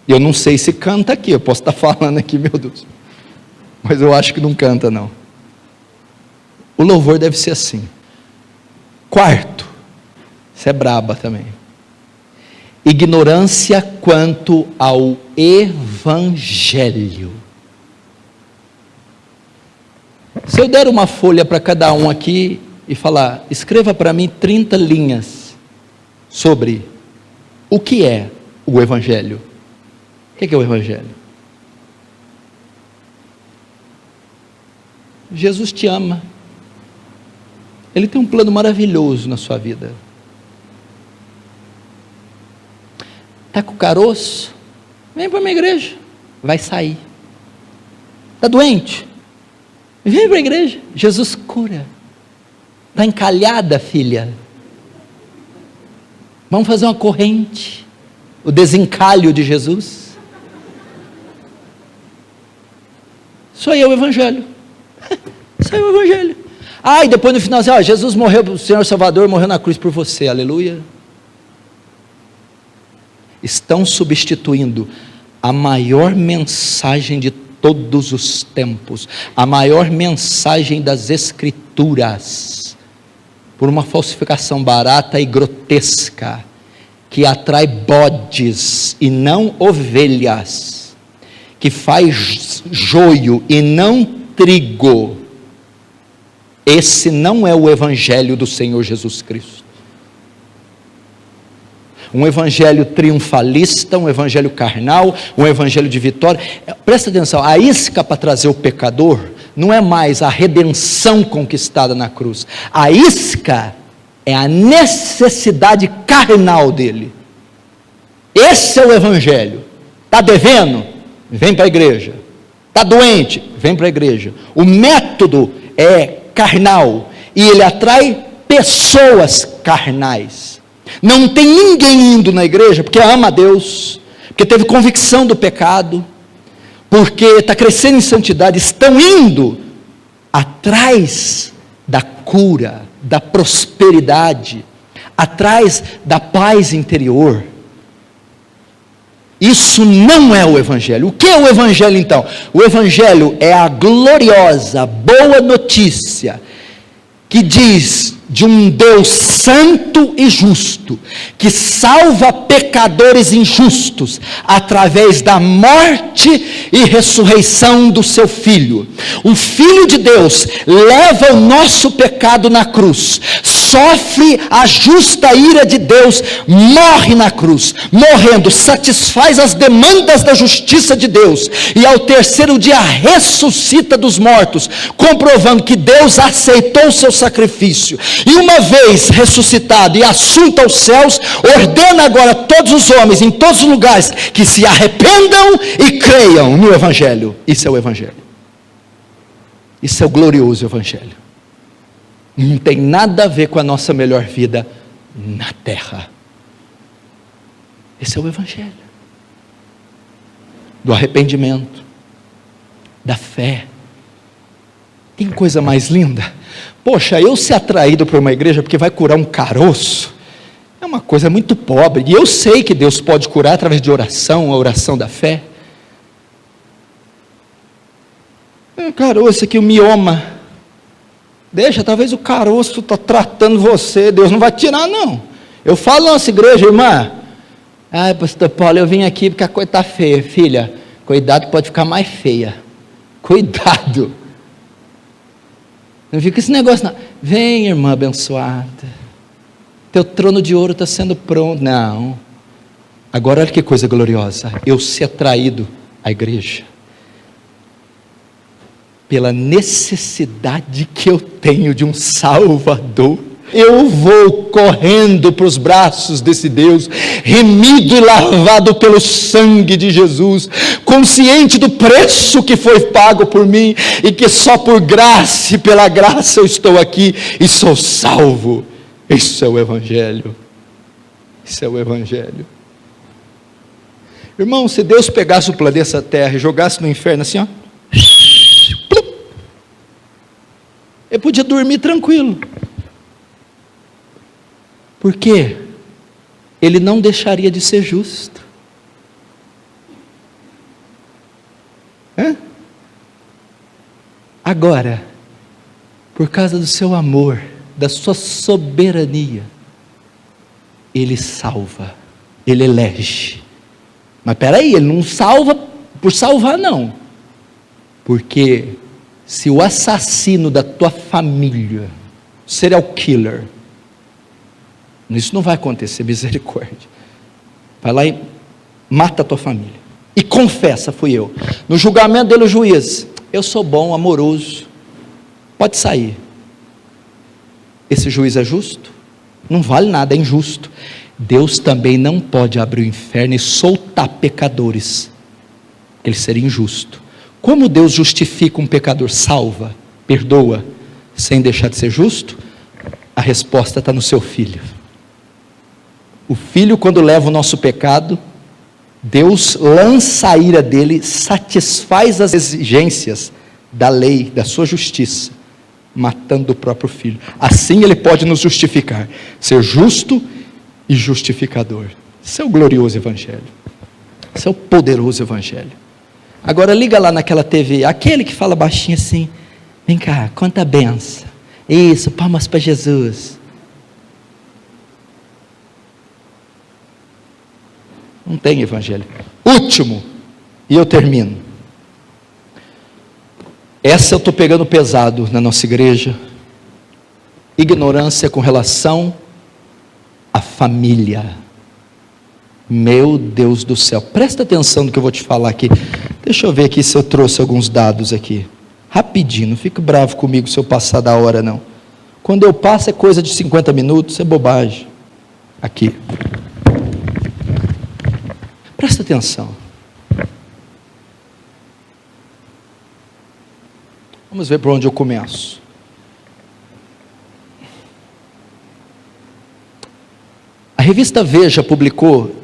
Eu não sei se canta aqui, eu posso estar falando aqui, meu Deus, mas eu acho que não canta não. O louvor deve ser assim. Quarto, isso é braba também, ignorância quanto ao evangelho. Se eu der uma folha para cada um aqui e falar, escreva para mim 30 linhas sobre o que é o evangelho. O que é o evangelho? Jesus te ama. Ele tem um plano maravilhoso na sua vida. Está com caroço? Vem para a minha igreja. Vai sair. Está doente? Vem para a igreja. Jesus cura. Está encalhada, filha? Vamos fazer uma corrente. O desencalho de Jesus. Isso aí é o evangelho. Isso aí é o evangelho. E depois no final, Jesus morreu, o Senhor Salvador morreu na cruz por você, aleluia. Estão substituindo a maior mensagem de todos os tempos, a maior mensagem das Escrituras, por uma falsificação barata e grotesca, que atrai bodes e não ovelhas, que faz joio e não trigo. Esse não é o evangelho do Senhor Jesus Cristo. Um evangelho triunfalista, um evangelho carnal, um evangelho de vitória. Presta atenção, a isca para trazer o pecador não é mais a redenção conquistada na cruz. A isca é a necessidade carnal dele. Esse é o evangelho. Está devendo? Vem para a igreja. Está doente? Vem para a igreja. O método é carnal e ele atrai pessoas carnais. Não tem ninguém indo na igreja porque ama a Deus, porque teve convicção do pecado, porque está crescendo em santidade. Estão indo atrás da cura, da prosperidade, atrás da paz interior. Isso não é o evangelho. O que é o evangelho então? O evangelho é a gloriosa, boa notícia que diz de um Deus santo e justo, que salva pecadores injustos, através da morte e ressurreição do seu Filho. O Filho de Deus leva o nosso pecado na cruz, sofre a justa ira de Deus, morre na cruz, morrendo, satisfaz as demandas da justiça de Deus, e ao terceiro dia ressuscita dos mortos, comprovando que Deus aceitou o seu sacrifício, e uma vez ressuscitado e assunto aos céus, ordena agora a todos os homens, em todos os lugares, que se arrependam e creiam no evangelho. Isso é o evangelho. Isso é o glorioso evangelho. Não tem nada a ver com a nossa melhor vida na terra. Esse é o evangelho do arrependimento, da fé. Tem coisa mais linda? Poxa, eu ser atraído por uma igreja porque vai curar um caroço, é uma coisa muito pobre, e eu sei que Deus pode curar através de oração, a oração da fé. Caroço aqui, o mioma, deixa, talvez o caroço está tratando você, Deus não vai tirar não. Eu falo na nossa igreja, irmã, pastor Paulo, eu vim aqui porque a coisa está feia, filha, cuidado que pode ficar mais feia, cuidado. Não fica esse negócio, não. Vem, irmã abençoada. Teu trono de ouro está sendo pronto. Não. Agora olha que coisa gloriosa. Eu ser atraído à igreja pela necessidade que eu tenho de um Salvador. Eu vou correndo para os braços desse Deus, remido e lavado pelo sangue de Jesus, consciente do preço que foi pago por mim, e que só por graça e pela graça eu estou aqui e sou salvo. Isso é o Evangelho. Isso é o Evangelho. Irmão, se Deus pegasse o planeta Terra e jogasse no inferno assim, ó, eu podia dormir tranquilo. Por quê? Ele não deixaria de ser justo. Agora, por causa do seu amor, da sua soberania, Ele salva, Ele elege. Mas espera aí, Ele não salva por salvar, não. Porque se o assassino da tua família, serial killer, isso não vai acontecer, misericórdia. Vai lá e mata a tua família. E confessa, fui eu. No julgamento dele, o juiz, eu sou bom, amoroso, pode sair. Esse juiz é justo? Não vale nada, é injusto. Deus também não pode abrir o inferno e soltar pecadores. Ele seria injusto. Como Deus justifica um pecador? Salva, perdoa, sem deixar de ser justo? A resposta está no seu Filho. O Filho, quando leva o nosso pecado, Deus lança a ira dele, satisfaz as exigências da lei, da sua justiça, matando o próprio Filho. Assim Ele pode nos justificar, ser justo e justificador. Esse é o glorioso Evangelho. Esse é o poderoso Evangelho. Agora liga lá naquela TV, aquele que fala baixinho assim, vem cá, conta a benção. Isso, palmas para Jesus. Não tem Evangelho. Último, e eu termino. Essa eu estou pegando pesado na nossa igreja. Ignorância com relação à família. Meu Deus do céu, presta atenção no que eu vou te falar aqui. Deixa eu ver aqui se eu trouxe alguns dados aqui. Rapidinho, não fique bravo comigo se eu passar da hora não. Quando eu passo é coisa de 50 minutos, é bobagem. Aqui. Presta atenção. Vamos ver por onde eu começo. A revista Veja publicou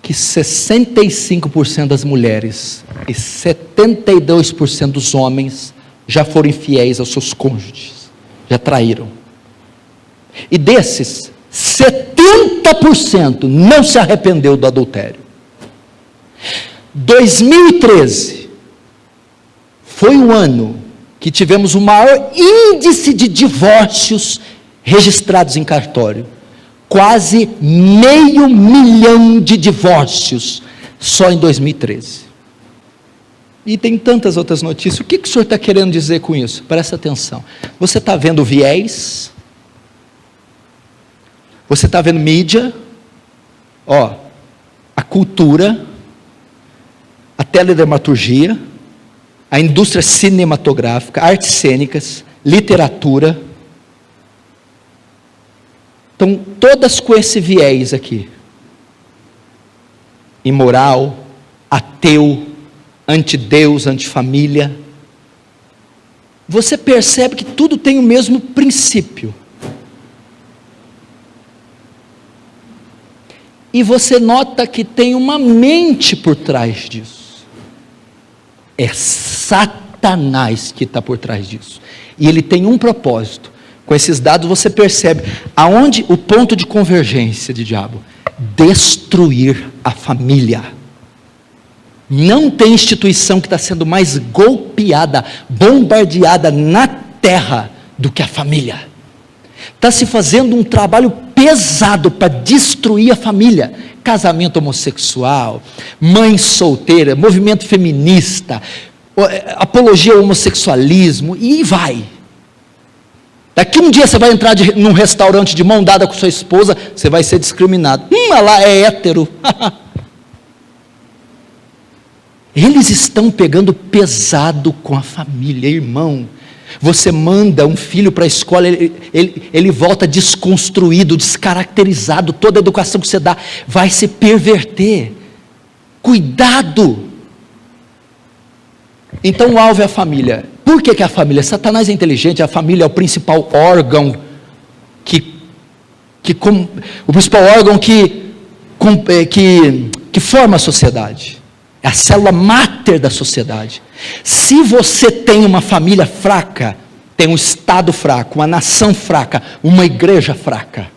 que 65% das mulheres e 72% dos homens já foram infiéis aos seus cônjuges, já traíram. E desses, 70% não se arrependeu do adultério. 2013 foi o ano que tivemos o maior índice de divórcios registrados em cartório. Quase 500 mil de divórcios só em 2013. E tem tantas outras notícias. O que o senhor está querendo dizer com isso? Presta atenção. Você está vendo viés? Você está vendo mídia? A cultura, a teledramaturgia, a indústria cinematográfica, artes cênicas, literatura. Então, todas com esse viés aqui. Imoral, ateu, anti-Deus, anti-família. Você percebe que tudo tem o mesmo princípio. E você nota que tem uma mente por trás disso. É Satanás que está por trás disso. E ele tem um propósito. Com esses dados você percebe aonde o ponto de convergência de diabo: destruir a família. Não tem instituição que está sendo mais golpeada, bombardeada na terra do que a família. Está se fazendo um trabalho pesado para destruir a família. Casamento homossexual, mãe solteira, movimento feminista, apologia ao homossexualismo, e vai. Daqui um dia você vai entrar num restaurante de mão dada com sua esposa, você vai ser discriminado. Lá é hétero. Eles estão pegando pesado com a família, irmão. Você manda um filho para a escola, ele volta desconstruído, descaracterizado, toda a educação que você dá vai se perverter. Cuidado! Então o alvo é a família. Por que a família? Satanás é inteligente, a família é o principal órgão o principal órgão que forma a sociedade. É a célula máter da sociedade. Se você tem uma família fraca, tem um Estado fraco, uma nação fraca, uma igreja fraca.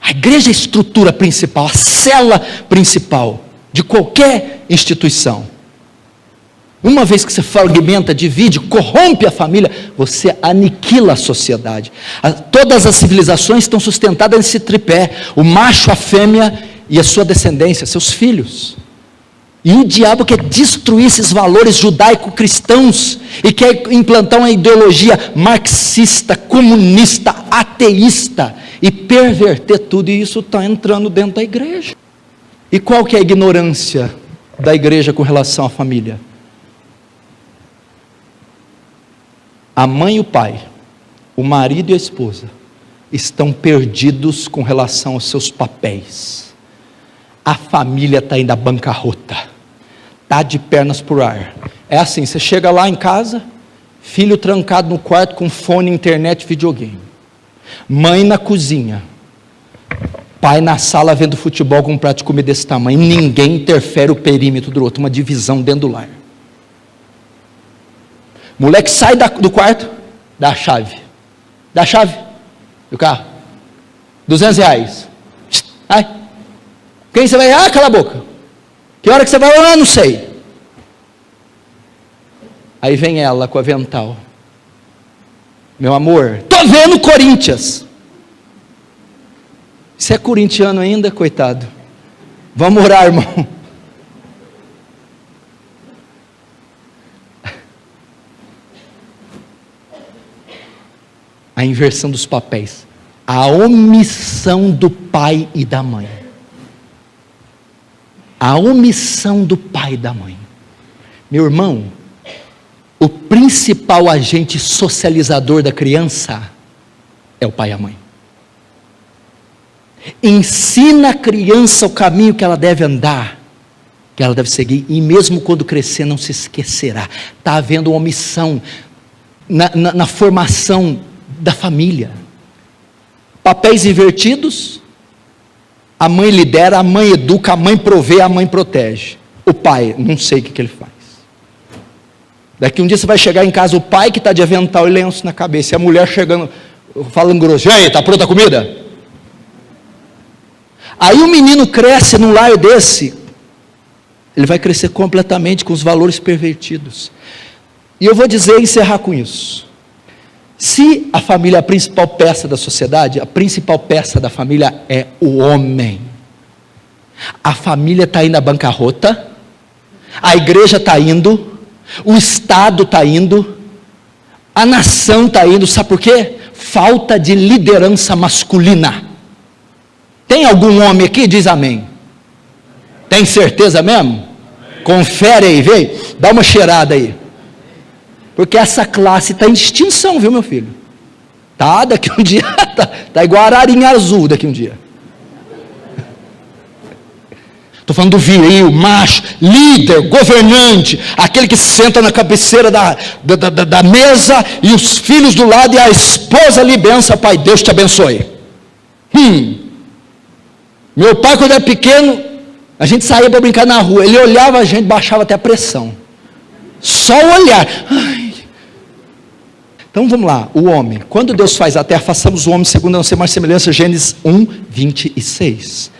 A igreja é a estrutura principal, a célula principal de qualquer instituição. Uma vez que você fragmenta, divide, corrompe a família, você aniquila a sociedade. Todas as civilizações estão sustentadas nesse tripé: o macho, a fêmea e a sua descendência, seus filhos. E o diabo quer destruir esses valores judaico-cristãos e quer implantar uma ideologia marxista, comunista, ateísta e perverter tudo, e isso está entrando dentro da igreja. E qual que é a ignorância da igreja com relação à família? A mãe e o pai, o marido e a esposa, estão perdidos com relação aos seus papéis. A família está indo à bancarrota, está de pernas por ar. É assim, você chega lá em casa, filho trancado no quarto com fone, internet, videogame. Mãe na cozinha, pai na sala vendo futebol com um prato de comida desse tamanho. Ninguém interfere o perímetro do outro, uma divisão dentro do lar. Moleque sai do quarto, dá a chave do carro, R$200, ai, quem você vai? Cala a boca, que hora que você vai? Não sei. Aí vem ela com o avental, meu amor, tô vendo Corinthians. Você é corintiano ainda, coitado? Vamos orar, irmão. A inversão dos papéis, a omissão do pai e da mãe. A omissão do pai e da mãe. Meu irmão, o principal agente socializador da criança é o pai e a mãe. Ensina a criança o caminho que ela deve andar, que ela deve seguir, e mesmo quando crescer não se esquecerá. Está havendo uma omissão na formação da família. Papéis invertidos. A mãe lidera, a mãe educa, a mãe provê, a mãe protege. O pai, não sei o que ele faz. Daqui um dia você vai chegar em casa, o pai que está de avental e lenço na cabeça, e a mulher chegando, falando grosso: e aí, está pronta a comida? Aí o menino cresce num lar desse, ele vai crescer completamente com os valores pervertidos. E eu vou dizer e encerrar com isso. Se a família é a principal peça da sociedade, a principal peça da família é o homem. A família está indo à bancarrota, a igreja está indo, o Estado está indo, a nação está indo, sabe por quê? Falta de liderança masculina. Tem algum homem aqui? Diz amém. Tem certeza mesmo? Confere aí, vem, dá uma cheirada aí. Porque essa classe está em extinção, viu, meu filho? Tá, daqui um dia, tá igual a ararinha azul daqui um dia. Estou falando do viril, macho, líder, governante, aquele que senta na cabeceira da mesa, e os filhos do lado, e a esposa ali, benção, pai, Deus te abençoe. Meu pai, quando era pequeno, a gente saía para brincar na rua, ele olhava a gente, baixava até a pressão. Só o olhar. Ai. Então vamos lá, o homem. Quando Deus faz a terra, façamos o homem segundo a nossa imagem e semelhança, Gênesis 1, 26.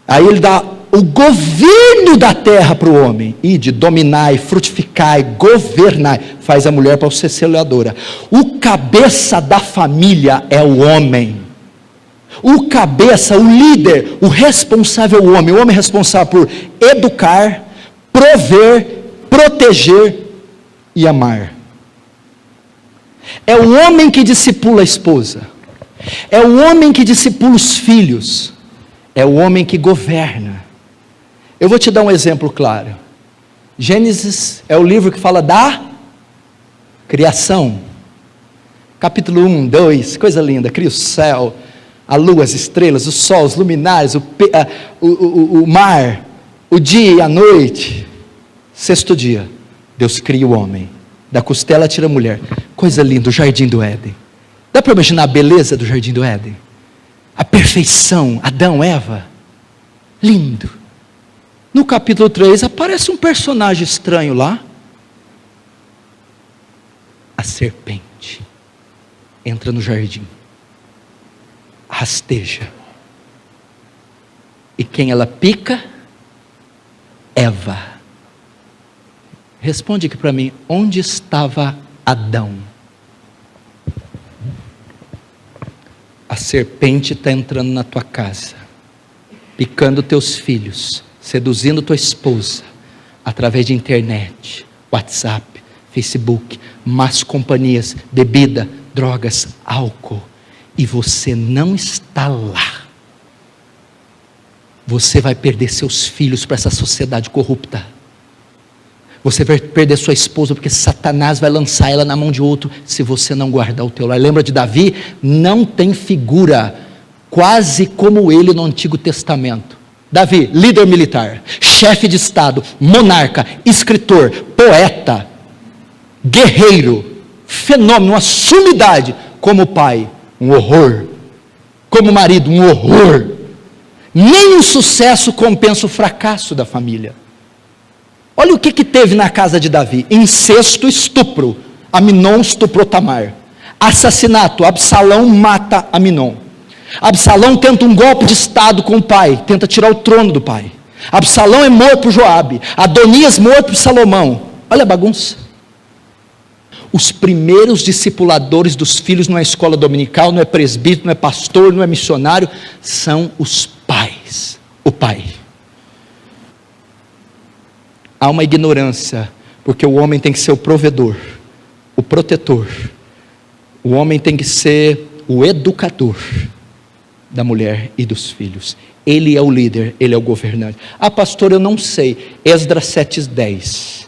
Aí ele dá o governo da terra para o homem. Ide, dominai, frutificai, governai. Faz a mulher para ser semeadora. O cabeça da família é o homem. O cabeça, o líder, o responsável é o homem. O homem é responsável por educar, prover, proteger e amar. É o homem que discipula a esposa, é o homem que discipula os filhos, é o homem que governa. Eu vou te dar um exemplo claro. Gênesis é o livro que fala da criação. Capítulo 1, 2, coisa linda, cria o céu, a lua, as estrelas, o sol, os luminares, o mar, o dia e a noite. Sexto dia, Deus cria o homem, da costela tira a mulher. Coisa linda, o jardim do Éden. Dá para imaginar a beleza do jardim do Éden? A perfeição, Adão, Eva, lindo. No capítulo 3 aparece um personagem estranho lá, a serpente entra no jardim, rasteja, e quem ela pica? Eva. Responde aqui para mim, onde estava Adão? A serpente está entrando na tua casa, picando teus filhos, seduzindo tua esposa, através de internet, WhatsApp, Facebook, más companhias, bebida, drogas, álcool, e você não está lá. Você vai perder seus filhos para essa sociedade corrupta. Você vai perder sua esposa, porque Satanás vai lançar ela na mão de outro, se você não guardar o teu lar. Lembra de Davi? Não tem figura quase como ele no Antigo Testamento. Davi, líder militar, chefe de estado, monarca, escritor, poeta, guerreiro, fenômeno, uma sumidade. Como pai, um horror. Como marido, um horror. Nem o sucesso compensa o fracasso da família. Olha o que teve na casa de Davi: incesto, estupro. Aminon estuprou Tamar. Assassinato, Absalão mata Aminon. Absalão tenta um golpe de estado com o pai, tenta tirar o trono do pai. Absalão é morto por Joabe. Adonias morto por Salomão. Olha a bagunça. Os primeiros discipuladores dos filhos não é escola dominical, não é presbítero, não é pastor, não é missionário, são os pais. O pai. Há uma ignorância, porque o homem tem que ser o provedor, o protetor. O homem tem que ser o educador da mulher e dos filhos. Ele é o líder, ele é o governante. Ah, pastor, eu não sei. Esdras 7:10.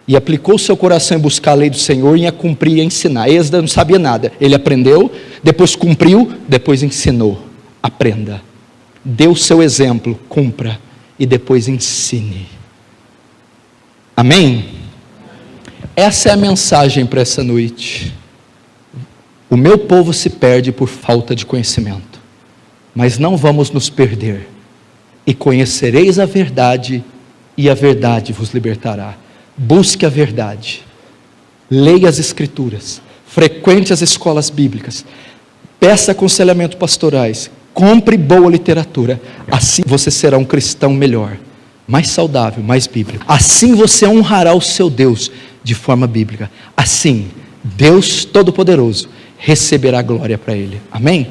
E aplicou seu coração em buscar a lei do Senhor e a cumprir e a ensinar. Esdras não sabia nada. Ele aprendeu, depois cumpriu, depois ensinou. Aprenda. Dê o seu exemplo, cumpra e depois ensine. Amém? Essa é a mensagem para essa noite. O meu povo se perde por falta de conhecimento, mas não vamos nos perder. E conhecereis a verdade, e a verdade vos libertará. Busque a verdade, leia as escrituras, frequente as escolas bíblicas, peça aconselhamento pastorais, compre boa literatura. Assim você será um cristão melhor, mais saudável, mais bíblico. Assim você honrará o seu Deus de forma bíblica. Assim, Deus Todo-Poderoso receberá glória para Ele. Amém?